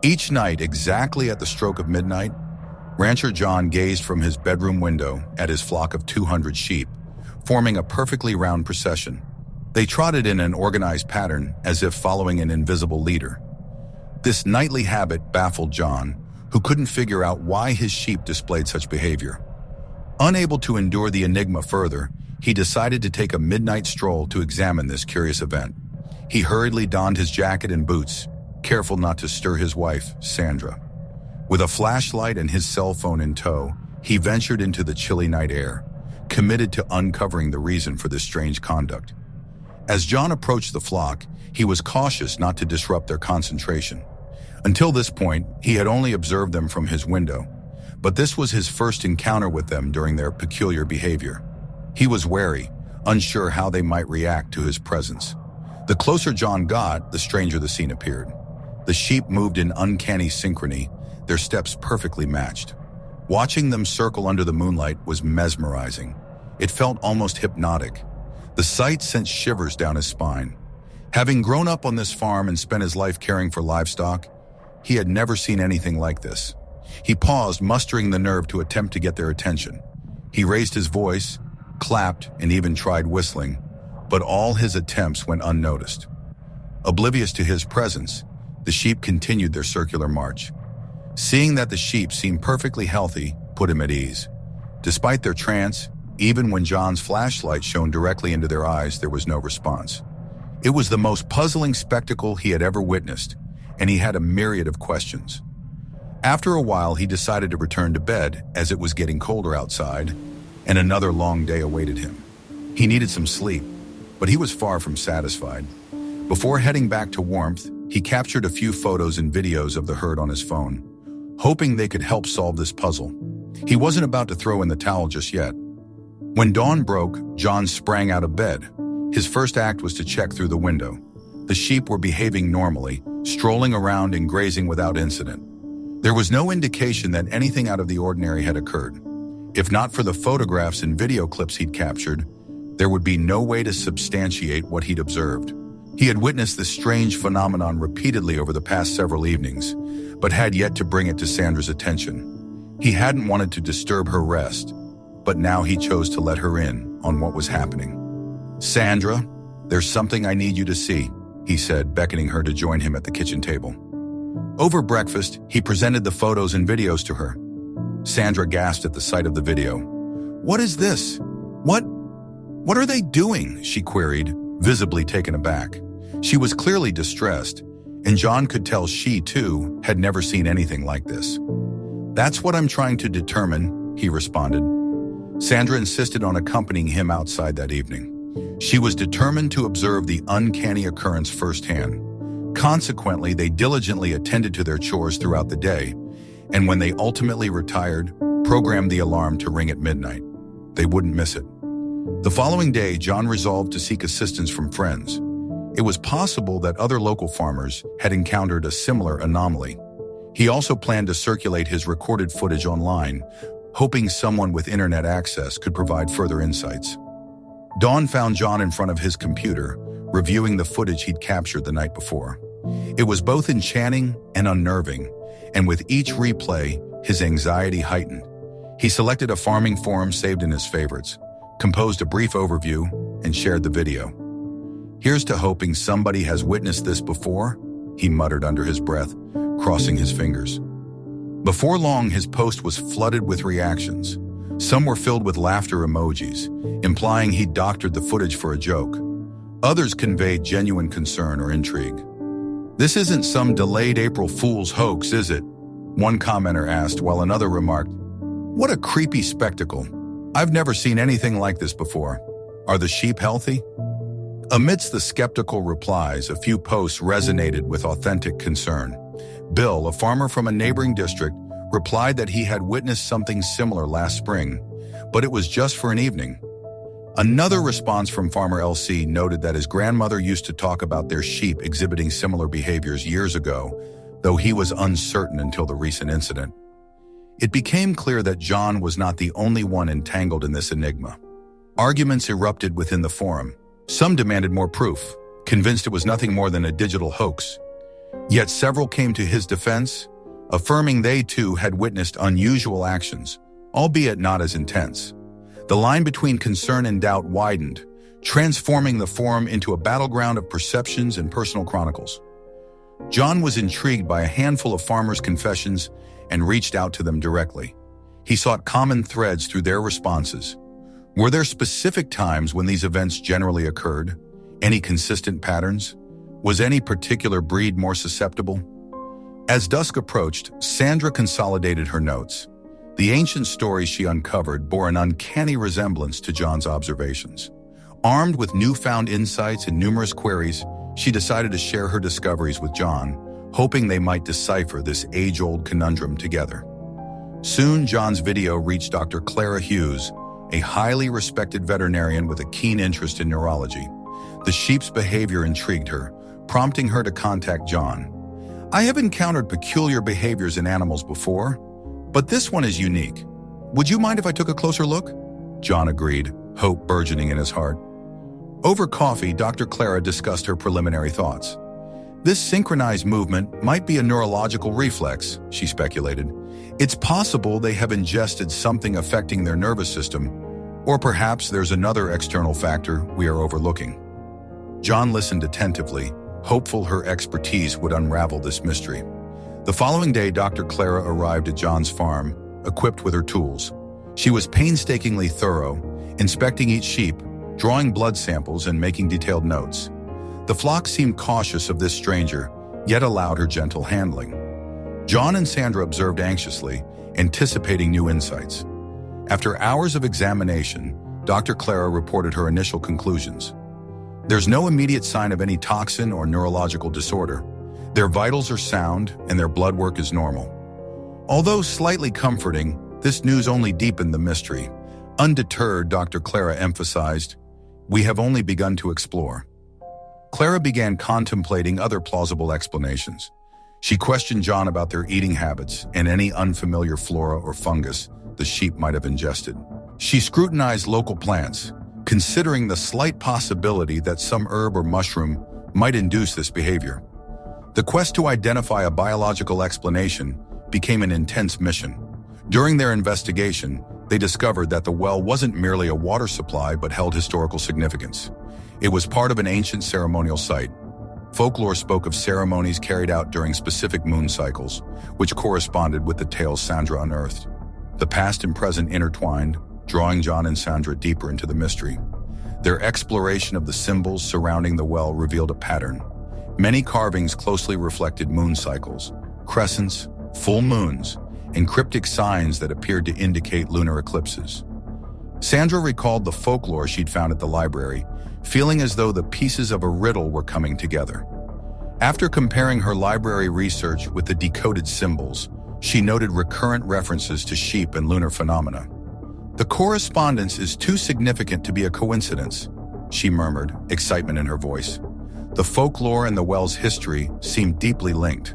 Each night, exactly at the stroke of midnight, Rancher John gazed from his bedroom window at his flock of 200 sheep, forming a perfectly round procession. They trotted in an organized pattern as if following an invisible leader. This nightly habit baffled John, who couldn't figure out why his sheep displayed such behavior. Unable to endure the enigma further, he decided to take a midnight stroll to examine this curious event. He hurriedly donned his jacket and boots, careful not to stir his wife, Sandra. With a flashlight and his cell phone in tow, he ventured into the chilly night air, committed to uncovering the reason for this strange conduct. As John approached the flock, he was cautious not to disrupt their concentration. Until this point, he had only observed them from his window, but this was his first encounter with them during their peculiar behavior. He was wary, unsure how they might react to his presence. The closer John got, the stranger the scene appeared. The sheep moved in uncanny synchrony, their steps perfectly matched. Watching them circle under the moonlight was mesmerizing. It felt almost hypnotic. The sight sent shivers down his spine. Having grown up on this farm and spent his life caring for livestock, he had never seen anything like this. He paused, mustering the nerve to attempt to get their attention. He raised his voice, clapped, and even tried whistling, but all his attempts went unnoticed. Oblivious to his presence, the sheep continued their circular march. Seeing that the sheep seemed perfectly healthy put him at ease. Despite their trance, even when John's flashlight shone directly into their eyes, there was no response. It was the most puzzling spectacle he had ever witnessed, and he had a myriad of questions. After a while, he decided to return to bed as it was getting colder outside, and another long day awaited him. He needed some sleep, but he was far from satisfied. Before heading back to warmth, he captured a few photos and videos of the herd on his phone, hoping they could help solve this puzzle. He wasn't about to throw in the towel just yet. When dawn broke, John sprang out of bed. His first act was to check through the window. The sheep were behaving normally, strolling around and grazing without incident. There was no indication that anything out of the ordinary had occurred. If not for the photographs and video clips he'd captured, there would be no way to substantiate what he'd observed. He had witnessed this strange phenomenon repeatedly over the past several evenings, but had yet to bring it to Sandra's attention. He hadn't wanted to disturb her rest, but now he chose to let her in on what was happening. "Sandra, there's something I need you to see," he said, beckoning her to join him at the kitchen table. Over breakfast, he presented the photos and videos to her. Sandra gasped at the sight of the video. "What is this? What are they doing?" she queried, visibly taken aback. She was clearly distressed, and John could tell she, too, had never seen anything like this. "That's what I'm trying to determine," he responded. Sandra insisted on accompanying him outside that evening. She was determined to observe the uncanny occurrence firsthand. Consequently, they diligently attended to their chores throughout the day, and when they ultimately retired, programmed the alarm to ring at midnight. They wouldn't miss it. The following day, John resolved to seek assistance from friends. It was possible that other local farmers had encountered a similar anomaly. He also planned to circulate his recorded footage online, hoping someone with internet access could provide further insights. Dawn found John in front of his computer, reviewing the footage he'd captured the night before. It was both enchanting and unnerving, and with each replay, his anxiety heightened. He selected a farming forum saved in his favorites, composed a brief overview, and shared the video. "Here's to hoping somebody has witnessed this before," he muttered under his breath, crossing his fingers. Before long, his post was flooded with reactions. Some were filled with laughter emojis, implying he'd doctored the footage for a joke. Others conveyed genuine concern or intrigue. "This isn't some delayed April Fool's hoax, is it?" one commenter asked, while another remarked, "What a creepy spectacle. I've never seen anything like this before. Are the sheep healthy?" Amidst the skeptical replies, a few posts resonated with authentic concern. Bill, a farmer from a neighboring district, replied that he had witnessed something similar last spring, but it was just for an evening. Another response from Farmer LC noted that his grandmother used to talk about their sheep exhibiting similar behaviors years ago, though he was uncertain until the recent incident. It became clear that John was not the only one entangled in this enigma. Arguments erupted within the forum. Some demanded more proof, convinced it was nothing more than a digital hoax. Yet several came to his defense, affirming they too had witnessed unusual actions, albeit not as intense. The line between concern and doubt widened, transforming the forum into a battleground of perceptions and personal chronicles. John was intrigued by a handful of farmers' confessions and reached out to them directly. He sought common threads through their responses. Were there specific times when these events generally occurred? Any consistent patterns? Was any particular breed more susceptible? As dusk approached, Sandra consolidated her notes. The ancient stories she uncovered bore an uncanny resemblance to John's observations. Armed with newfound insights and numerous queries, she decided to share her discoveries with John, hoping they might decipher this age-old conundrum together. Soon, John's video reached Dr. Clara Hughes, a highly respected veterinarian with a keen interest in neurology. The sheep's behavior intrigued her, prompting her to contact John. "I have encountered peculiar behaviors in animals before, but this one is unique. Would you mind if I took a closer look?" John agreed, hope burgeoning in his heart. Over coffee, Dr. Clara discussed her preliminary thoughts. "This synchronized movement might be a neurological reflex," she speculated. "It's possible they have ingested something affecting their nervous system, or perhaps there's another external factor we are overlooking." John listened attentively, hopeful her expertise would unravel this mystery. The following day, Dr. Clara arrived at John's farm, equipped with her tools. She was painstakingly thorough, inspecting each sheep, drawing blood samples and making detailed notes. The flock seemed cautious of this stranger, yet allowed her gentle handling. John and Sandra observed anxiously, anticipating new insights. After hours of examination, Dr. Clara reported her initial conclusions. There's no immediate sign of any toxin or neurological disorder. Their vitals are sound and their blood work is normal. Although slightly comforting, this news only deepened the mystery. Undeterred, Dr. Clara emphasized, "We have only begun to explore." Clara began contemplating other plausible explanations. She questioned John about their eating habits and any unfamiliar flora or fungus the sheep might have ingested. She scrutinized local plants, considering the slight possibility that some herb or mushroom might induce this behavior. The quest to identify a biological explanation became an intense mission. During their investigation, they discovered that the well wasn't merely a water supply but held historical significance. It was part of an ancient ceremonial site. Folklore spoke of ceremonies carried out during specific moon cycles, which corresponded with the tales Sandra unearthed. The past and present intertwined, drawing John and Sandra deeper into the mystery. Their exploration of the symbols surrounding the well revealed a pattern. Many carvings closely reflected moon cycles, crescents, full moons, and cryptic signs that appeared to indicate lunar eclipses. Sandra recalled the folklore she'd found at the library, feeling as though the pieces of a riddle were coming together. After comparing her library research with the decoded symbols, she noted recurrent references to sheep and lunar phenomena. "The correspondence is too significant to be a coincidence," she murmured, excitement in her voice. The folklore and the well's history seemed deeply linked.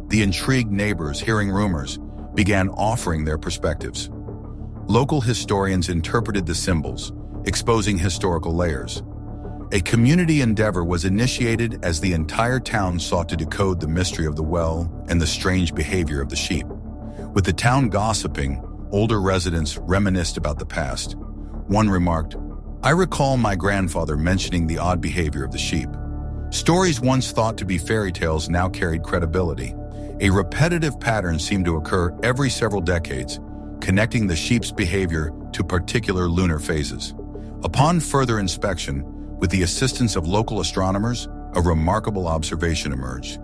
The intrigued neighbors, hearing rumors, began offering their perspectives. Local historians interpreted the symbols, exposing historical layers. A community endeavor was initiated as the entire town sought to decode the mystery of the well and the strange behavior of the sheep. With the town gossiping, older residents reminisced about the past. One remarked, "I recall my grandfather mentioning the odd behavior of the sheep." Stories once thought to be fairy tales now carried credibility. A repetitive pattern seemed to occur every several decades, connecting the sheep's behavior to particular lunar phases. Upon further inspection, with the assistance of local astronomers, a remarkable observation emerged.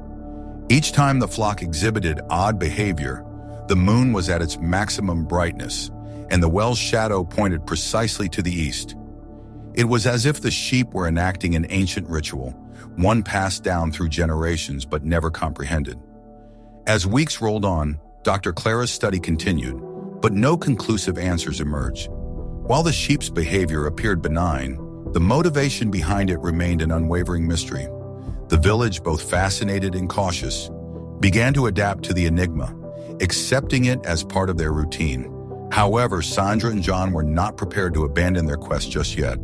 Each time the flock exhibited odd behavior, the moon was at its maximum brightness, and the well's shadow pointed precisely to the east. It was as if the sheep were enacting an ancient ritual, one passed down through generations but never comprehended. As weeks rolled on, Dr. Clara's study continued, but no conclusive answers emerged. While the sheep's behavior appeared benign, the motivation behind it remained an unwavering mystery. The village, both fascinated and cautious, began to adapt to the enigma, accepting it as part of their routine. However, Sandra and John were not prepared to abandon their quest just yet.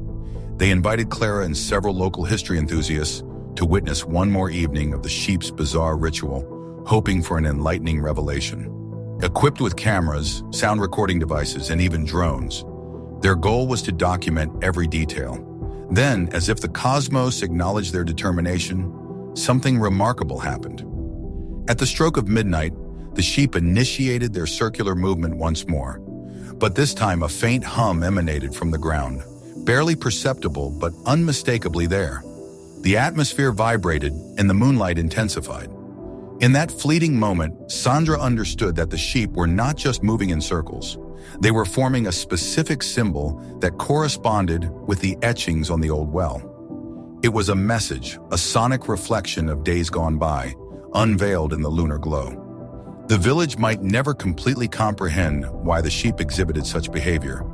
They invited Clara and several local history enthusiasts to witness one more evening of the sheep's bizarre ritual, hoping for an enlightening revelation. Equipped with cameras, sound recording devices, and even drones, their goal was to document every detail. Then, as if the cosmos acknowledged their determination, something remarkable happened. At the stroke of midnight, the sheep initiated their circular movement once more, but this time a faint hum emanated from the ground, barely perceptible but unmistakably there. The atmosphere vibrated and the moonlight intensified. In that fleeting moment, Sandra understood that the sheep were not just moving in circles. They were forming a specific symbol that corresponded with the etchings on the old well. It was a message, a sonic reflection of days gone by, unveiled in the lunar glow. The village might never completely comprehend why the sheep exhibited such behavior,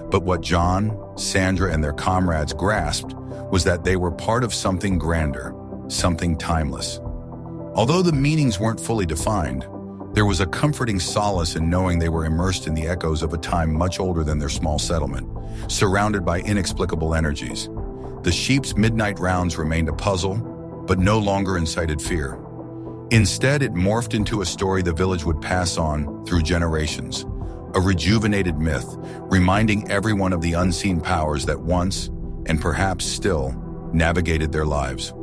but what John, Sandra, and their comrades grasped was that they were part of something grander, something timeless. Although the meanings weren't fully defined, there was a comforting solace in knowing they were immersed in the echoes of a time much older than their small settlement, surrounded by inexplicable energies. The sheep's midnight rounds remained a puzzle, but no longer incited fear. Instead, it morphed into a story the village would pass on through generations, a rejuvenated myth, reminding everyone of the unseen powers that once, and perhaps still, navigated their lives.